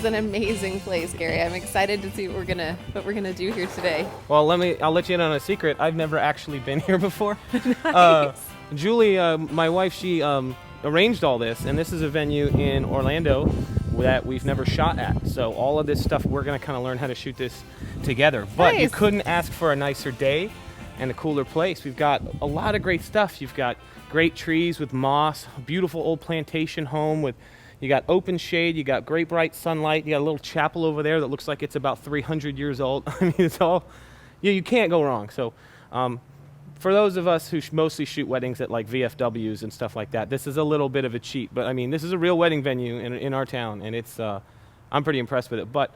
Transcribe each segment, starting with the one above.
is an amazing place, Gary. I'm excited to see what we're gonna do here today. Well, I'll let you in on a secret. I've never actually been here before. Nice. Julie, my wife, she arranged all this, and this is a venue in Orlando that we've never shot at. So all of this stuff, we're gonna kind of learn how to shoot this together. But Nice. you couldn't ask for a nicer day and a cooler place. We've got a lot of great stuff. You've got great trees with moss, a beautiful old plantation home with, you got open shade, you got great bright sunlight, you got a little chapel over there that looks like it's about 300 years old. I mean, it's all, you can't go wrong. So for those of us who mostly shoot weddings at like VFWs and stuff like that, this is a little bit of a cheat. But I mean, this is a real wedding venue in our town, and it's, I'm pretty impressed with it. But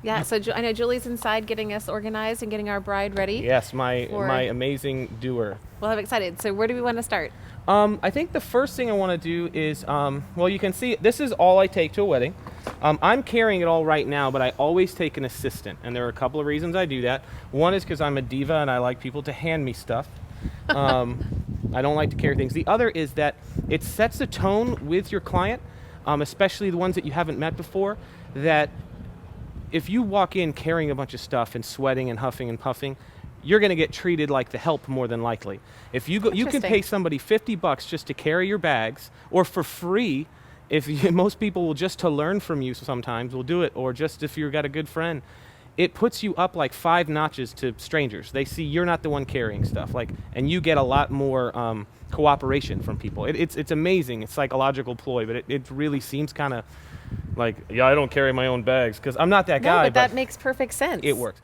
Yeah, so I know Julie's inside getting us organized and getting our bride ready. yes, my amazing doer. Well, I'm excited. So where do we want to start? I think the first thing I want to do is, well, you can see this is all I take to a wedding. I'm carrying it all right now, but I always take an assistant, and there are a couple of reasons I do that. One is because I'm a diva and I like people to hand me stuff. I don't like to carry things. The other is that it sets a tone with your client, especially the ones that you haven't met before, that if you walk in carrying a bunch of stuff and sweating and huffing and puffing, you're going to get treated like the help more than likely. If you go, you can pay somebody $50 just to carry your bags, or for free, most people will just to learn from you sometimes will do it, or just if you've got a good friend. It puts you up like 5 notches to strangers. They see you're not the one carrying stuff, and you get a lot more cooperation from people. It's amazing. It's psychological ploy, but it really seems kind of like, yeah, I don't carry my own bags because I'm not that guy. But that makes perfect sense. It works.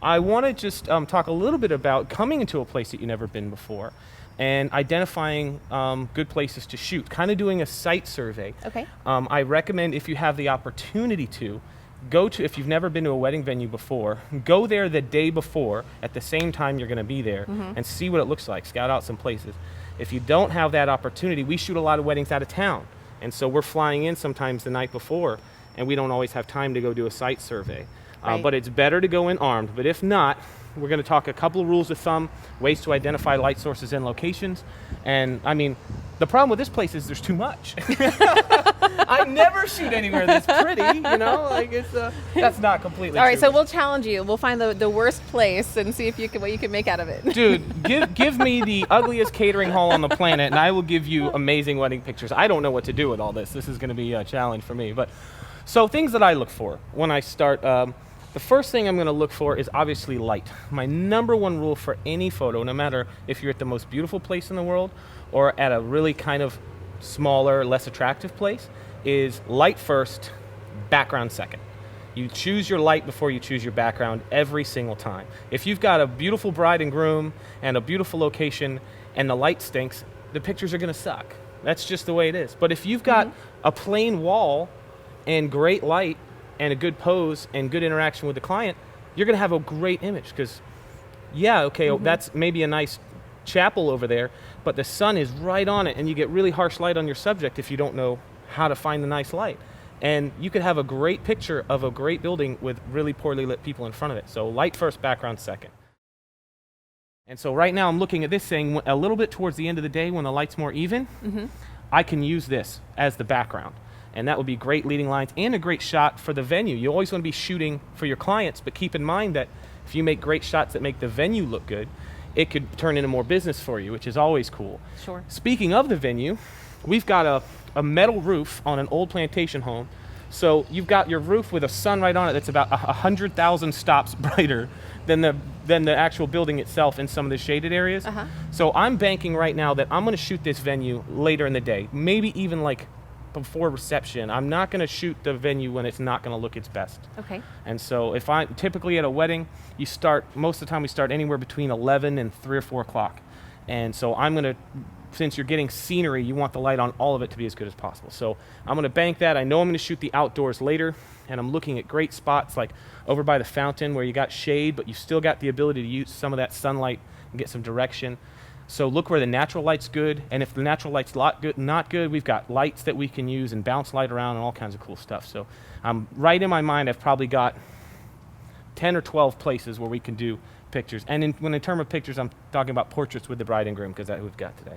I want to just talk a little bit about coming into a place that you've never been before and identifying good places to shoot, kind of doing a site survey. Okay. I recommend, if you have the opportunity to, if you've never been to a wedding venue before, go there the day before at the same time you're going to be there and see what it looks like, scout out some places. If you don't have that opportunity, we shoot a lot of weddings out of town, and so we're flying in sometimes the night before, and we don't always have time to go do a site survey. Right. But it's better to go in armed. But if not, we're going to talk a couple of rules of thumb, ways to identify light sources and locations. And I mean, the problem with this place is there's too much. I never shoot anywhere that's pretty, that's not completely All right, true. so we'll challenge you. We'll find the worst place and see if what you can make out of it. Dude, give me the ugliest catering hall on the planet, and I will give you amazing wedding pictures. I don't know what to do with all this. This is going to be a challenge for me. But so things that I look for when I start. The first thing I'm going to look for is obviously light. My number one rule for any photo, no matter if you're at the most beautiful place in the world or at a really kind of smaller, less attractive place, is light first, background second. You choose your light before you choose your background every single time. If you've got a beautiful bride and groom and a beautiful location and the light stinks, the pictures are going to suck. That's just the way it is. But if you've got a plain wall and great light and a good pose and good interaction with the client, you're going to have a great image because, that's maybe a nice chapel over there, but the sun is right on it and you get really harsh light on your subject if you don't know how to find the nice light. And you could have a great picture of a great building with really poorly lit people in front of it. So light first, background second. And so right now I'm looking at this saying a little bit towards the end of the day when the light's more even, I can use this as the background. And that would be great leading lines and a great shot for the venue. You always want to be shooting for your clients, but keep in mind that if you make great shots that make the venue look good, it could turn into more business for you, which is always cool. Sure. Speaking of the venue, we've got a metal roof on an old plantation home. So you've got your roof with a sun right on it that's about 100,000 stops brighter than the actual building itself in some of the shaded areas. So I'm banking right now that I'm going to shoot this venue later in the day, maybe even like before reception. I'm not going to shoot the venue when it's not going to look its best. Okay. And so if I'm typically at a wedding, most of the time we start anywhere between 11 and 3 or 4 o'clock. And so I'm going to, since you're getting scenery, you want the light on all of it to be as good as possible. So I'm going to bank that. I know I'm going to shoot the outdoors later, and I'm looking at great spots like over by the fountain where you got shade, but you still got the ability to use some of that sunlight and get some direction. So look where the natural light's good, and if the natural light's not good, we've got lights that we can use and bounce light around and all kinds of cool stuff. So right in my mind, I've probably got 10 or 12 places where we can do pictures. And in terms of pictures, I'm talking about portraits with the bride and groom because that's what we've got today.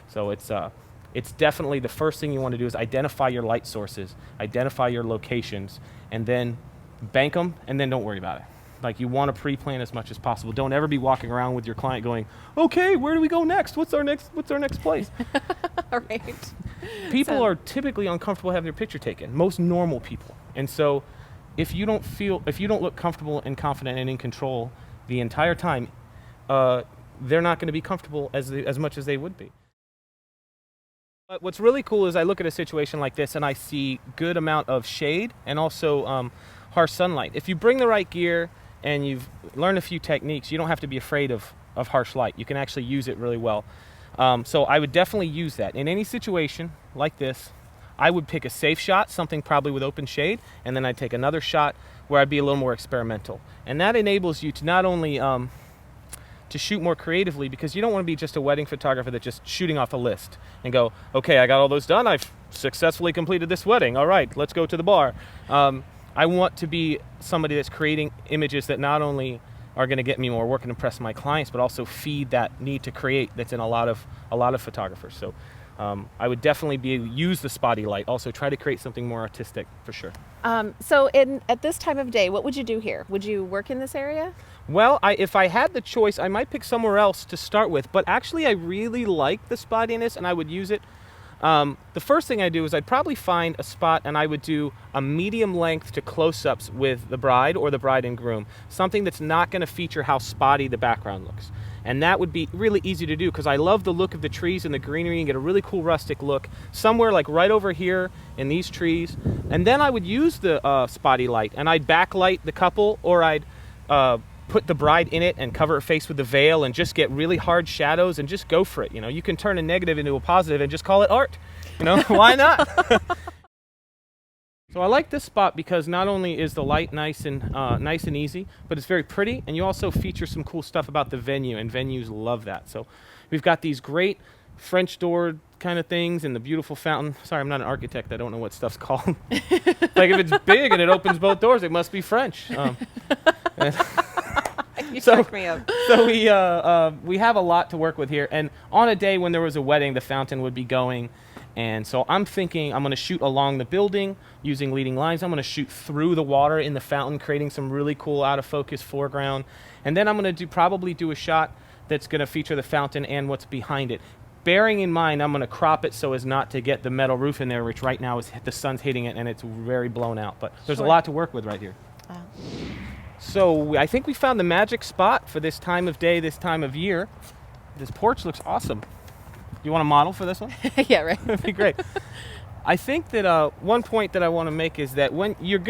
So it's definitely the first thing you want to do is identify your light sources, identify your locations, and then bank them, and then don't worry about it. Like, you want to pre-plan as much as possible. Don't ever be walking around with your client going, okay, where do we go next? What's our next place? All right. People are typically uncomfortable having their picture taken, most normal people. And so if you don't look comfortable and confident and in control the entire time, they're not going to be comfortable as much as they would be. But what's really cool is I look at a situation like this and I see good amount of shade and also harsh sunlight. If you bring the right gear and you've learned a few techniques, you don't have to be afraid of harsh light. You can actually use it really well. So I would definitely use that. In any situation like this, I would pick a safe shot, something probably with open shade, and then I'd take another shot where I'd be a little more experimental. And that enables you to not only to shoot more creatively, because you don't want to be just a wedding photographer that's just shooting off a list and go, okay, I got all those done, I've successfully completed this wedding, all right, let's go to the bar. I want to be somebody that's creating images that not only are going to get me more work and impress my clients, but also feed that need to create that's in a lot of photographers. So I would definitely use the spotty light. Also try to create something more artistic for sure. So at this time of day, what would you do here? Would you work in this area? Well, if I had the choice, I might pick somewhere else to start with, but actually I really like the spottiness and I would use it. The first thing I do is I'd probably find a spot and I would do a medium length to close-ups with the bride or the bride and groom, something that's not going to feature how spotty the background looks. And that would be really easy to do because I love the look of the trees and the greenery and get a really cool rustic look somewhere like right over here in these trees. And then I would use the spotty light and I'd backlight the couple, or I'd put the bride in it and cover her face with the veil and just get really hard shadows and just go for it. You know, you can turn a negative into a positive and just call it art. You know, why not? So I like this spot because not only is the light nice and easy, but it's very pretty, and you also feature some cool stuff about the venue, and venues love that. So we've got these great French door kind of things and the beautiful fountain. Sorry, I'm not an architect. I don't know what stuff's called. Like, if it's big and it opens both doors, it must be French. You cracked me up. So we have a lot to work with here, and on a day when there was a wedding, the fountain would be going. And so I'm thinking I'm going to shoot along the building using leading lines. I'm going to shoot through the water in the fountain, creating some really cool out of focus foreground. And then I'm going to probably do a shot that's going to feature the fountain and what's behind it. Bearing in mind, I'm going to crop it so as not to get the metal roof in there, which right now is the sun's hitting it and it's very blown out. But there's a lot to work with right here. Wow. So I think we found the magic spot for this time of day, this time of year. This porch looks awesome. You want a model for this one? Yeah, right. That'd be great. I think that one point that I want to make is that when you're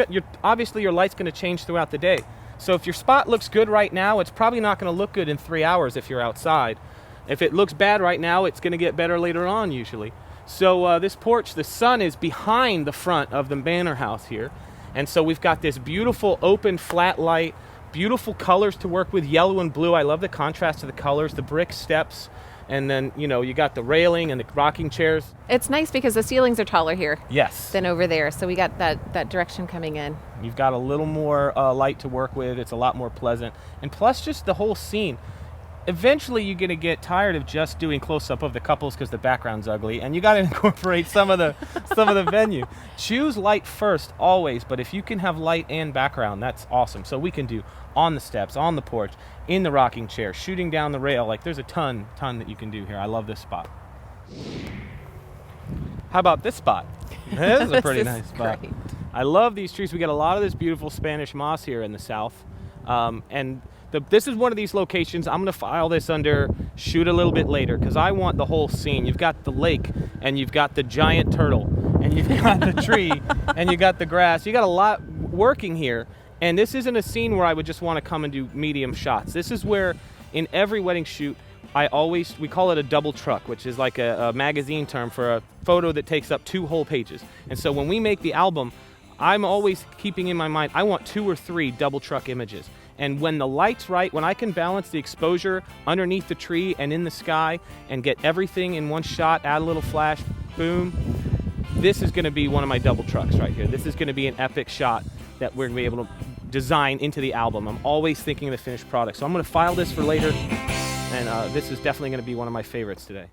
obviously your light's going to change throughout the day. So if your spot looks good right now, it's probably not going to look good in 3 hours if you're outside. If it looks bad right now, it's going to get better later on usually. So this porch, the sun is behind the front of the manor house here. And so we've got this beautiful open flat light, beautiful colors to work with, yellow and blue. I love the contrast to the colors, the brick steps. And then, you know, you got the railing and the rocking chairs. It's nice because the ceilings are taller here. Yes. Than over there. So we got that direction coming in. You've got a little more light to work with. It's a lot more pleasant. And plus just the whole scene. Eventually you're going to get tired of just doing close-up of the couples because the background's ugly, and you got to incorporate some of the venue. Choose light first always, but if you can have light and background, that's awesome. So we can do on the steps, on the porch, in the rocking chair, shooting down the rail. Like, there's a ton that you can do here. I love this spot. How about this spot? This is a pretty nice spot. Great. I love these trees. We get a lot of this beautiful Spanish moss here in the south, and this is one of these locations. I'm going to file this under shoot a little bit later because I want the whole scene. You've got the lake, and you've got the giant turtle, and you've got the tree, and you got the grass. You got a lot working here, and this isn't a scene where I would just want to come and do medium shots. This is where, in every wedding shoot, we call it a double truck, which is like a magazine term for a photo that takes up 2 whole pages. And so when we make the album, I'm always keeping in my mind, I want 2 or 3 double truck images. And when the light's right, when I can balance the exposure underneath the tree and in the sky and get everything in one shot, add a little flash, boom, this is going to be one of my double trucks right here. This is going to be an epic shot that we're going to be able to design into the album. I'm always thinking of the finished product. So I'm going to file this for later, and this is definitely going to be one of my favorites today.